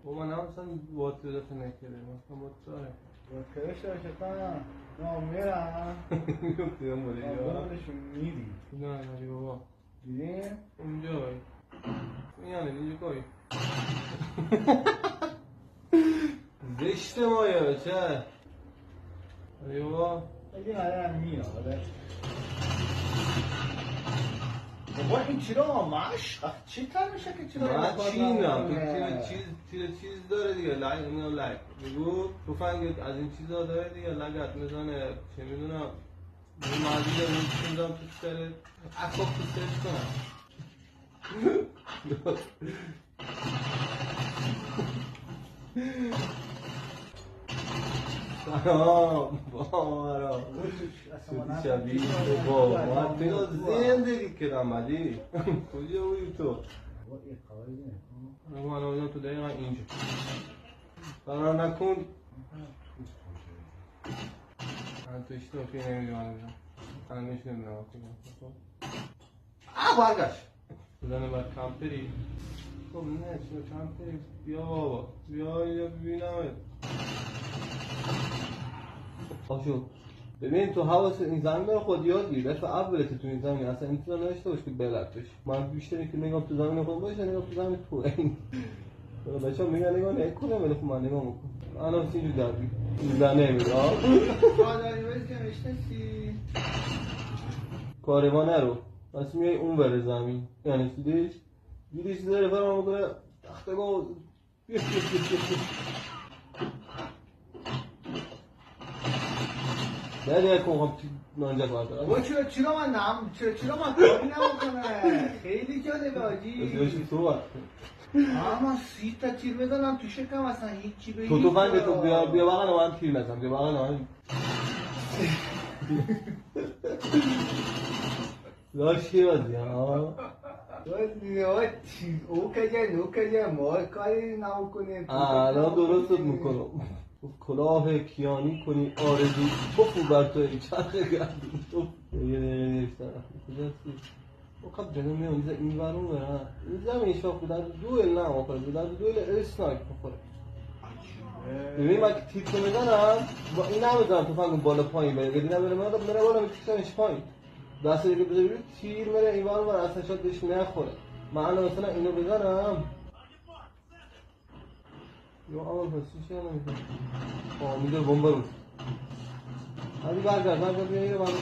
من اصلا واتر دفعه نکرده مثلا واتر واترش داشته کنم میرم میگفتیم مولی بودشون میدی نه نری بابا دیدیم؟ اونجای میانه اینجا کاری زشت مایا چه؟ نری بابا اگه ندارم میاد بابا این چرا ماش؟ چی تر میشه که چرا من چی میدونم تو چیز داره دیگه لایک اینو لایک بگو توفنگ از این چیزا داره دیگه لگت میزنه چه میدونم این مردی داره این چی میدونم تو سره اکاپ تو سرش کنم سلام بامارا شبیه بابا من تو زندگی کردم علی کجا بودی تو؟ من آمدم تو دقیقا اینجا قرار نکن من تو اشتاقی نمیدونم تنگش نمیدونم برگشت بزنه بر کمپری خب نه چرا کمپری بیا بابا بیا اینجا ببینمت آشو ببین تو حواس این زمین رو خود یاد گیر دفعه اولت تو این زمین اصلا انتظار نداشته باش که بلدش من بیشتری که نگام تو زمین خود باشه نگام تو زمین تو این بچه ها میگن نگاه نکنه ولی خب من نگاه میکنم من هم اینجور دربی اینجور نمیگم مادری باید که میشنسی کاری ما نرو بس میای اون بره زمین یعنی دیدیش داره فرما میکنه تختگاه نه کن خب نانجا کار دارم بابا چرا من کاری نمیکنه خیلی جالبه آجی بسیارشی تو باید اما 30 تا تیر بزنم تو شکم اصلا هیچی به تو فنگ تو بیا بغل من تیر نزن بیا بغل من لاشی بازی ها او کجا ما کاری نمیکنیم الان درستت میکنم کلاه کیانی کنی آرزو توفو بر توی چرخه گردون توف یه دقیقه نیستن کجاستی خب جنو میان این ورون برن این زمین شاخ بودن دوئل نه آخر بودن دوئل اسنایپ بخوره ببین من که تیپ میزنم با این نمیزنم تو فنگون بالا پایین بره دیدم بره میره بالا میکشمش پایین دست دیگه بذاری تیر میره این ورون بر اصلا شاید بهش نخوره من الان مثلا اینو بزنم یا اول پسی چه نمیکنم میده بمب رو هدی برگرد بیا اینو من رو